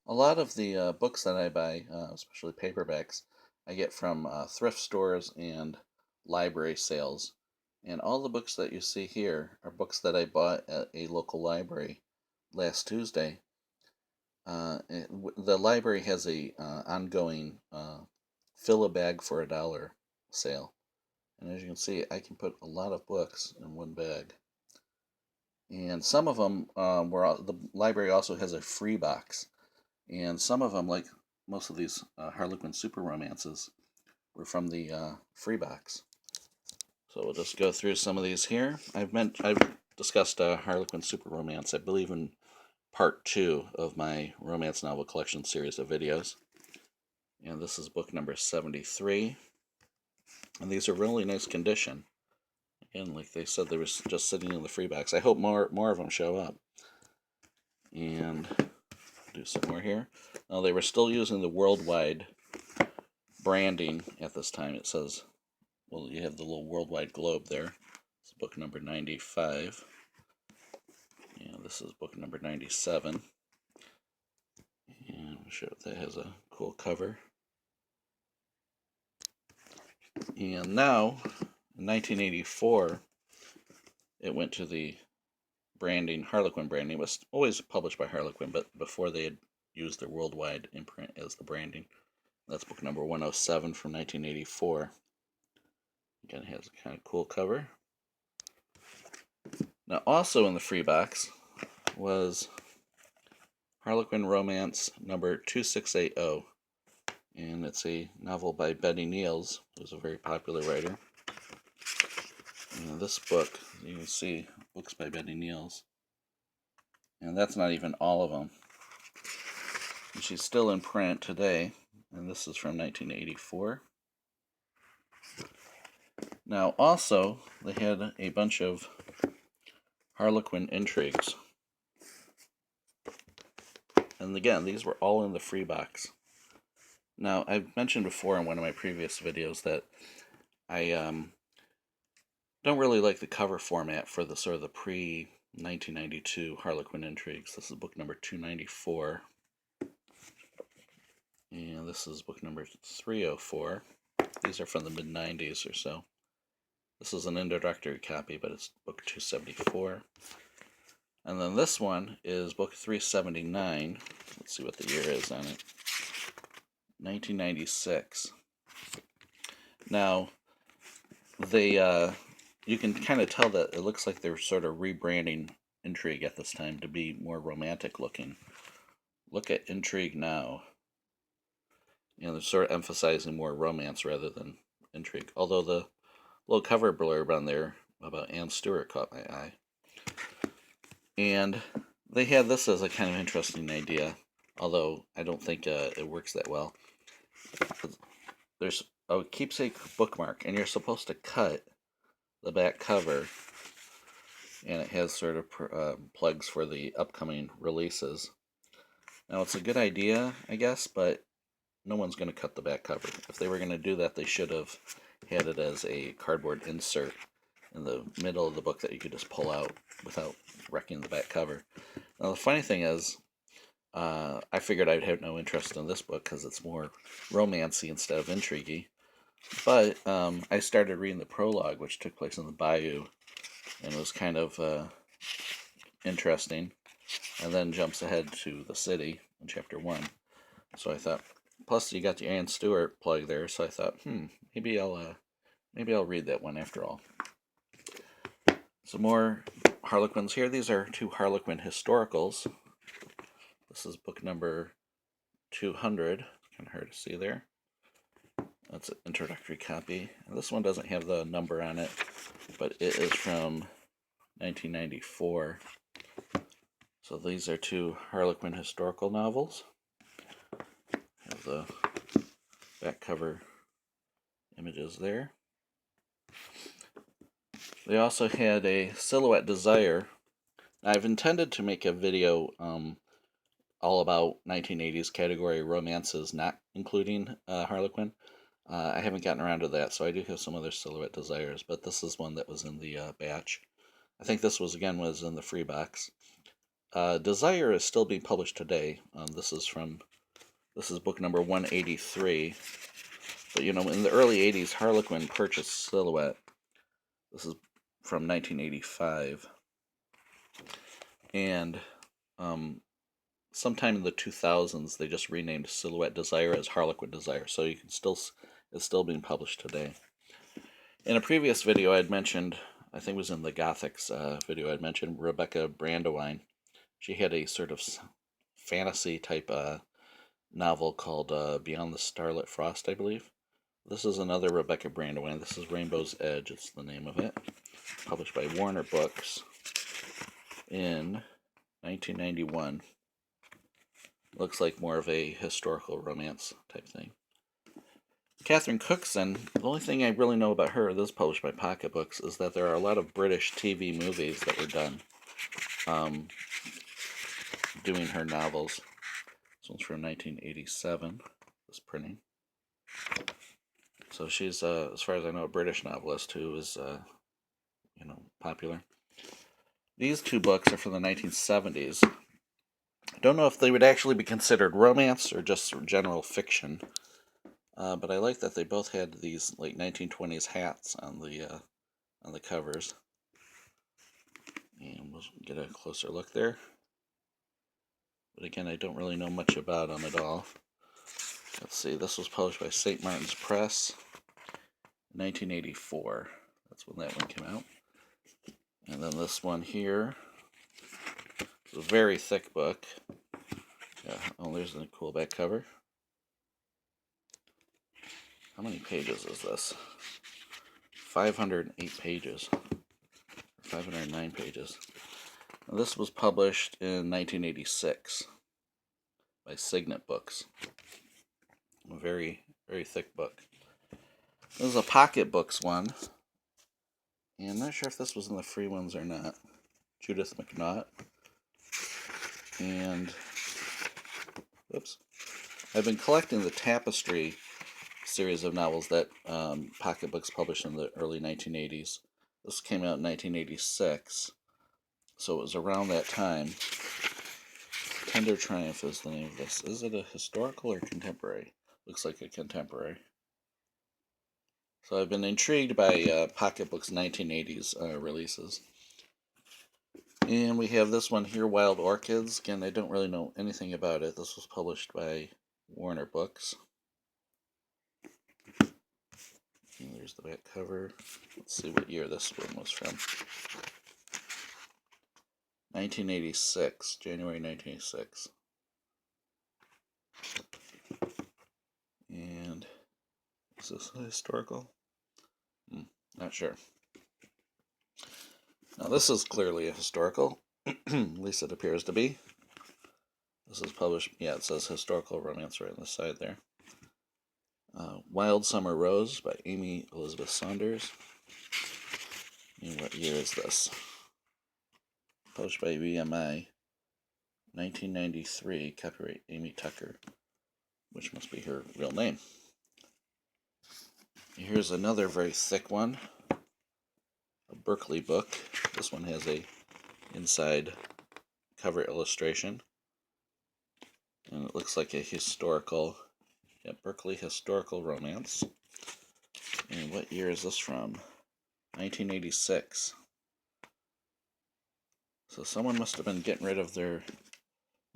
A lot of the books that I buy, especially paperbacks, I get from thrift stores and library sales. And all the books that you see here are books that I bought at a local library last Tuesday. The library has a ongoing fill a bag for $1 sale. And as you can see, I can put a lot of books in one bag. And some of them the library also has a free box. And some of them, like most of these Harlequin super romances, were from the free box. So we'll just go through some of these here. I've discussed Harlequin super romance, I believe, in part 2 of my romance novel collection series of videos. And this is book number 73. And these are really nice condition. Again, like they said, they were just sitting in the free box. I hope more of them show up. And do some more here. Now, they were still using the worldwide branding at this time. It says, well, you have the little worldwide globe there. It's book number 95. And this is book number 97. And I'll show that has a cool cover. And now, in 1984, it went to the branding, Harlequin branding. It was always published by Harlequin, but before they had used their worldwide imprint as the branding. That's book number 107 from 1984. Again, it has a kind of cool cover. Now, also in the free box was Harlequin Romance number 2680. And it's a novel by Betty Niels, who's a very popular writer. And this book, you can see books by Betty Niels. And that's not even all of them. And she's still in print today. And this is from 1984. Now, also, they had a bunch of Harlequin Intrigues. And again, these were all in the free box. Now, I've mentioned before in one of my previous videos that I don't really like the cover format for the sort of the pre-1992 Harlequin Intrigues. This is book number 294. And this is book number 304. These are from the mid-90s or so. This is an introductory copy, but it's book 274. And then this one is book 379. Let's see what the year is on it. 1996. Now, they you can kind of tell that it looks like they're sort of rebranding Intrigue at this time to be more romantic looking. Look at Intrigue now. You know, they're sort of emphasizing more romance rather than intrigue. Although the little cover blurb on there about Anne Stewart caught my eye. And they had this as a kind of interesting idea, although I don't think it works that well. There's a keepsake bookmark, and you're supposed to cut the back cover, and it has sort of plugs for the upcoming releases. Now, it's a good idea, I guess, but no one's going to cut the back cover. If they were going to do that, they should have had it as a cardboard insert in the middle of the book that you could just pull out without wrecking the back cover. Now, the funny thing is, I figured I'd have no interest in this book because it's more romancy instead of intriguey. But I started reading the prologue, which took place in the bayou, and it was kind of interesting. And then jumps ahead to the city in chapter 1. So I thought, plus you got the Anne Stewart plug there, so I thought, maybe I'll read that one after all. Some more Harlequins here. These are 2 Harlequin historicals. This is book number 200. Kind of hard to see there. That's an introductory copy. And this one doesn't have the number on it, but it is from 1994. So these are 2 Harlequin historical novels. Have the back cover images there. They also had a Silhouette Desire. I've intended to make a video all about 1980s category romances, not including Harlequin. I haven't gotten around to that, so I do have some other Silhouette Desires, but this is one that was in the batch. I think this was in the free box. Desire is still being published today. This is book number 183. But in the early 80s, Harlequin purchased Silhouette. This is from 1985. And sometime in the 2000s, they just renamed Silhouette Desire as Harlequin Desire. So it's still being published today. In a previous video, I had mentioned, I think it was in the Gothics video, I had mentioned Rebecca Brandewine. She had a sort of fantasy type novel called Beyond the Starlit Frost, I believe. This is another Rebecca Brandewine. This is Rainbow's Edge, it's the name of it. Published by Warner Books in 1991. Looks like more of a historical romance type thing. Catherine Cookson, the only thing I really know about her, this is published by Pocket Books, is that there are a lot of British TV movies that were done doing her novels. This one's from 1987, this printing. So she's, as far as I know, a British novelist who is, popular. These two books are from the 1970s. I don't know if they would actually be considered romance or just general fiction. But I like that they both had these like 1920s hats on the covers. And we'll get a closer look there. But again, I don't really know much about them at all. Let's see, this was published by St. Martin's Press in 1984. That's when that one came out. And then this one here is a very thick book. Yeah, oh, there's a cool back cover. How many pages is this? 508 pages. 509 pages. Now, this was published in 1986 by Signet Books. A very, very thick book. This is a Pocket Books one. And I'm not sure if this was in the free ones or not. Judith McNaught. And, oops. I've been collecting the Tapestry series of novels that Pocket Books published in the early 1980s. This came out in 1986, so it was around that time. Tender Triumph is the name of this. Is it a historical or contemporary? Looks like a contemporary. So I've been intrigued by Pocket Books' 1980s releases. And we have this one here, Wild Orchids. Again, I don't really know anything about it. This was published by Warner Books. And there's the back cover. Let's see what year this one was from. 1986, January 1986. And is this a historical? Not sure. Now this is clearly a historical. At least it appears to be. This is published, yeah, it says historical romance right on the side there. Wild Summer Rose by Amy Elizabeth Saunders. And what year is this? Published by BMI. 1993, copyright Amy Tucker, which must be her real name. Here's another very thick one. A Berkeley book. This one has a inside cover illustration. And it looks like a historical, Berkeley historical romance. And what year is this from? 1986. So someone must have been getting rid of their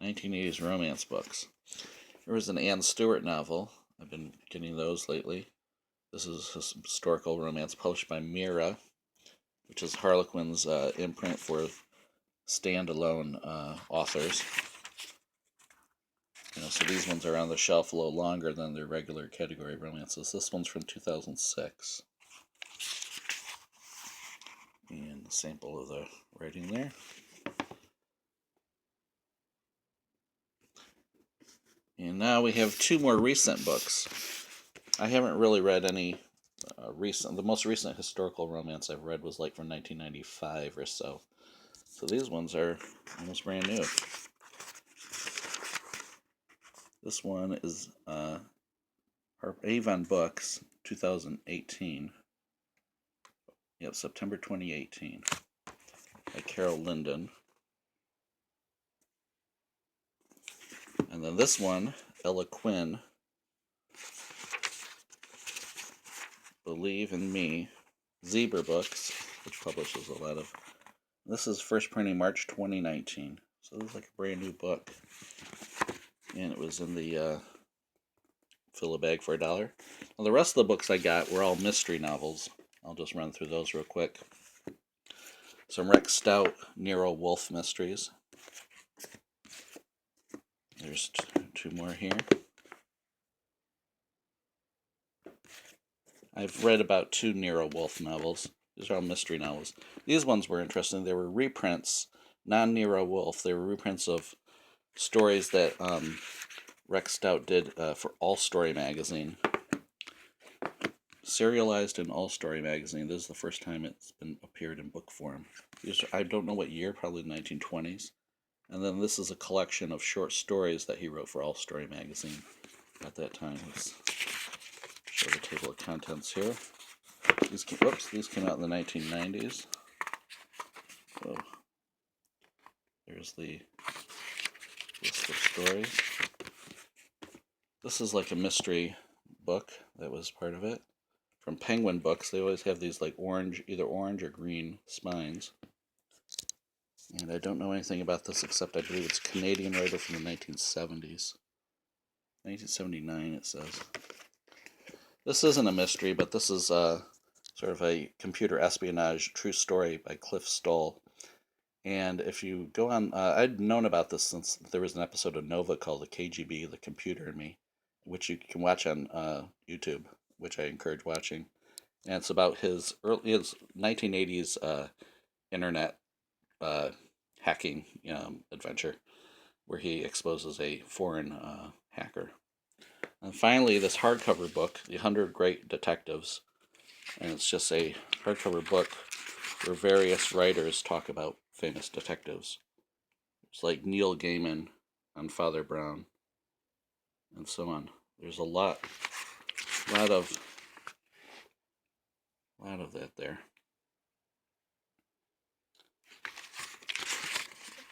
1980s romance books. There was an Anne Stewart novel. I've been getting those lately. This is a historical romance published by Mira, which is Harlequin's imprint for standalone authors. So these ones are on the shelf a little longer than their regular category romances. This one's from 2006. And a sample of the writing there. And now we have two more recent books. I haven't really read any recent. The most recent historical romance I've read was like from 1995 or so. So these ones are almost brand new. This one is Avon Books, 2018. Yep, September 2018. By Carol Linden. And then this one, Harlequin, Believe in Me, Zebra Books, which publishes a lot of. This is first printing March 2019, so this is like a brand new book. And it was in the fill a bag for $1. Now the rest of the books I got were all mystery novels. I'll just run through those real quick. Some Rex Stout Nero Wolfe mysteries. There's two more here. I've read about 2 Nero Wolfe novels. These are all mystery novels. These ones were interesting. They were reprints, non-Nero Wolfe. They were reprints of stories that Rex Stout did for All Story magazine. Serialized in All Story magazine. This is the first time it's been appeared in book form. These are, I don't know what year, probably the 1920s. And then this is a collection of short stories that he wrote for All Story magazine at that time. Let's show the table of contents here. These came out in the 1990s. So there's the list of stories. This is like a mystery book that was part of it. From Penguin Books, they always have these like either orange or green spines. And I don't know anything about this except I believe it's a Canadian writer from the 1970s. 1979 it says. This isn't a mystery, but this is sort of a computer espionage true story by Cliff Stoll. And if you go on, I'd known about this since there was an episode of Nova called The KGB, The Computer and Me, which you can watch on YouTube, which I encourage watching. And it's about his 1980s internet hacking adventure, where he exposes a foreign hacker. And finally, this hardcover book, The 100 Great Detectives, and it's just a hardcover book where various writers talk about famous detectives. It's like Neil Gaiman on Father Brown, and so on. There's a lot of that there.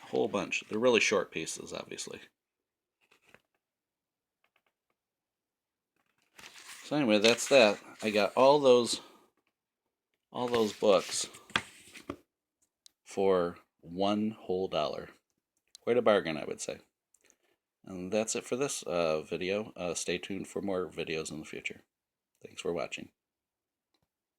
A whole bunch. They're really short pieces, obviously. So anyway, that's that. I got all those books for $1 whole. Quite a bargain, I would say. And that's it for this video. Stay tuned for more videos in the future. Thanks for watching.